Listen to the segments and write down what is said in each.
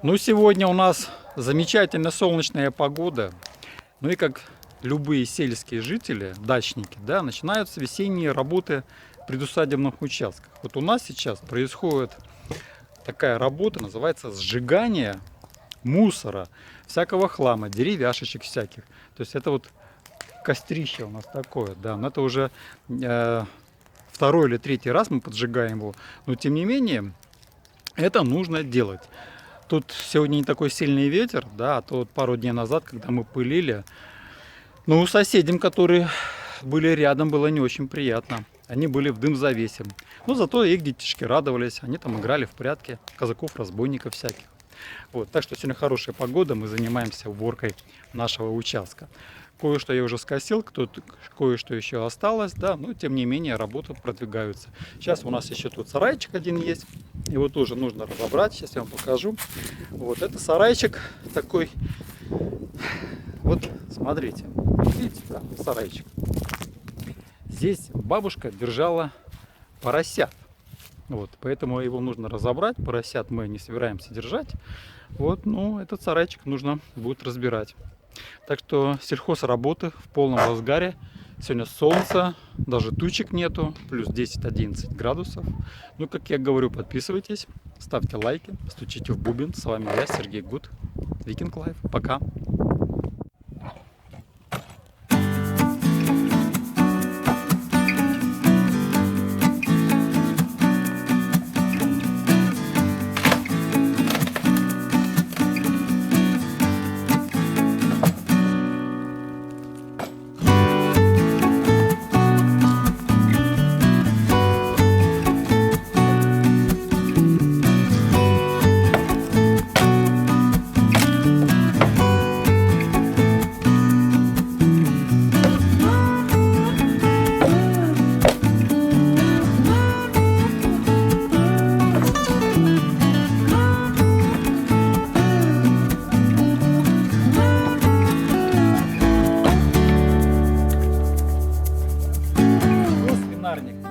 Ну, сегодня у нас замечательная солнечная погода. Ну и как любые сельские жители, дачники, да, начинаются весенние работы в предусадебных участках. Вот у нас сейчас происходит такая работа, называется сжигание мусора, всякого хлама, деревяшечек всяких. То есть это вот кострище у нас такое, да, но это уже второй или третий раз мы поджигаем его, но тем не менее это нужно делать. Тут сегодня не такой сильный ветер, да, а то вот пару дней назад, когда мы пылили, ну, соседям, которые были рядом, было не очень приятно. Они были в дым-завесе. Но зато их детишки радовались, они там играли в прятки, казаков, разбойников всяких. Вот, так что сегодня хорошая погода, мы занимаемся уборкой нашего участка. Кое-что я уже скосил, кое-что еще осталось, да, но тем не менее работы продвигаются. Сейчас у нас еще тут сарайчик один есть, его тоже нужно разобрать, сейчас я вам покажу. Вот это сарайчик такой, вот смотрите, видите, да, сарайчик. Здесь бабушка держала поросят, вот, поэтому его нужно разобрать, поросят мы не собираемся держать, вот, ну, этот сарайчик нужно будет разбирать. Так что сельхозработы в полном разгаре. Сегодня солнце, даже тучек нету, плюс 10-11 градусов. Ну, как я говорю, подписывайтесь, ставьте лайки, стучите в бубен. С вами я, Сергей Гуд, Викинг Лайф. Пока!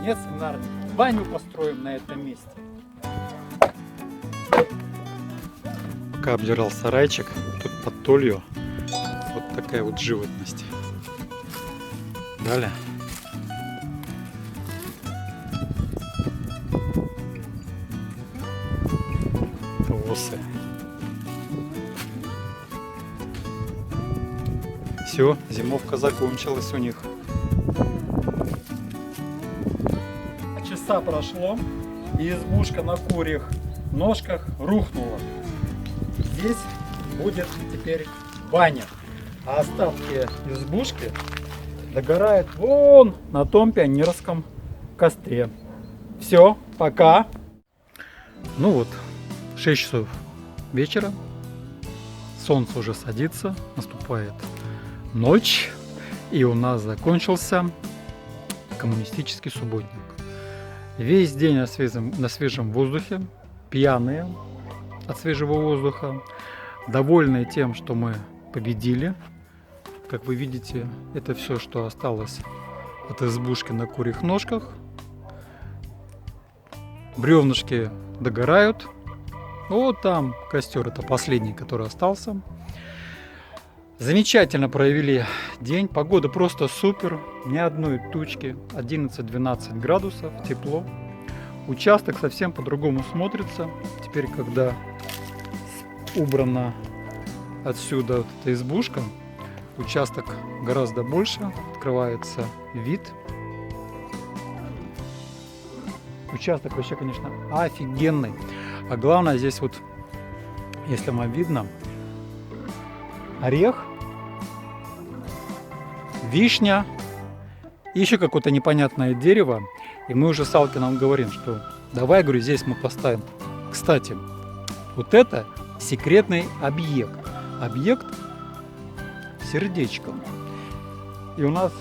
Нет свинарник. Баню построим на этом месте. Пока обдирал сарайчик, тут под толью вот такая вот животность. Далее. Осы. Все, зимовка закончилась у них. Часа прошло, и избушка на курьих ножках рухнула. Здесь будет теперь баня, а остатки избушки догорают вон на том пионерском костре. Все, пока. Ну вот, 6 часов вечера, солнце уже садится, наступает ночь, и у нас закончился коммунистический субботник. Весь день на свежем воздухе, пьяные от свежего воздуха, довольные тем, что мы победили. Как вы видите, это все, что осталось от избушки на курьих ножках. Бревнышки догорают. Вот там костер, это последний, который остался. Замечательно провели день, погода просто супер, ни одной тучки, 11-12 градусов, тепло. Участок совсем по-другому смотрится. Теперь, когда убрана отсюда вот эта избушка, участок гораздо больше, открывается вид. Участок вообще, конечно, офигенный. А главное здесь вот, если вам видно, орех, вишня и еще какое-то непонятное дерево. И мы уже с Алкином говорим, что давай, говорю, здесь мы поставим. Кстати, вот это секретный объект. Объект с сердечком. И у нас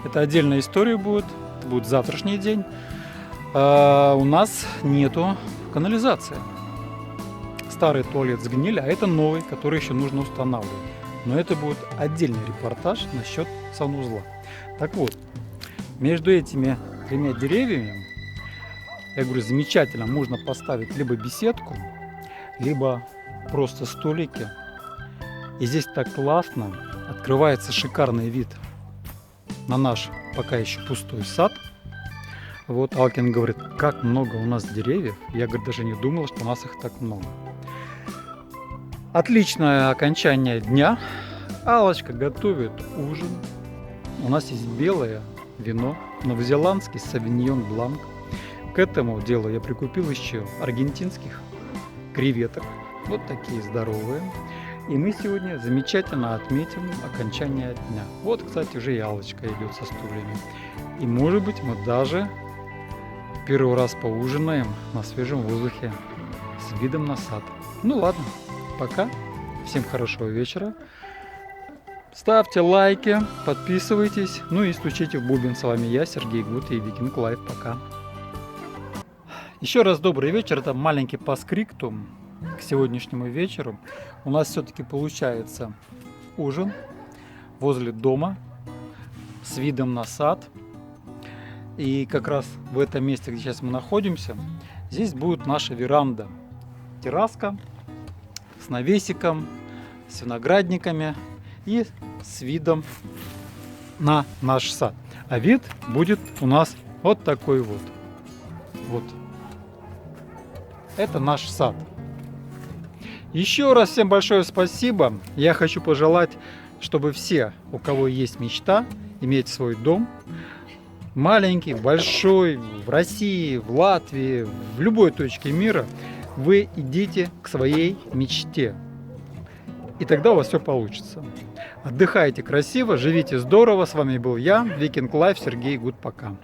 это отдельная история будет. Это будет завтрашний день. У нас нету канализации. Старый туалет сгнили, а это новый, который еще нужно устанавливать. Но это будет отдельный репортаж насчет санузла. Так вот, между этими тремя деревьями, я говорю, замечательно, можно поставить либо беседку, либо просто столики. И здесь так классно, открывается шикарный вид на наш пока еще пустой сад. Вот Алкин говорит, как много у нас деревьев. Я, говорит, даже не думал, что у нас их так много. Отличное окончание дня. Аллочка готовит ужин. У нас есть белое вино, новозеландский савиньон бланк. К этому делу я прикупил еще аргентинских креветок. Вот такие здоровые. И мы сегодня замечательно отметим окончание дня. Вот, кстати, уже и Аллочка идет со стульями. И, может быть, мы даже первый раз поужинаем на свежем воздухе с видом на сад. Ну ладно, пока. Всем хорошего вечера. Ставьте лайки, подписывайтесь, ну и стучите в бубен. С вами я, Сергей Гут и Викинг Лайф. Пока. Еще раз добрый вечер. Это маленький паскриптум к сегодняшнему вечеру. У нас все-таки получается ужин возле дома с видом на сад. И как раз в этом месте, где сейчас мы находимся, здесь будет наша веранда. Терраска с навесиком, с виноградниками и с видом на наш сад. А вид будет у нас вот такой вот. Вот. Это наш сад. Еще раз всем большое спасибо. Я хочу пожелать, чтобы все, у кого есть мечта, иметь свой дом, маленький, большой, в России, в Латвии, в любой точке мира, вы идите к своей мечте. И тогда у вас все получится. Отдыхайте красиво, живите здорово. С вами был я, Викинг Лайф, Сергей Гуд. Пока.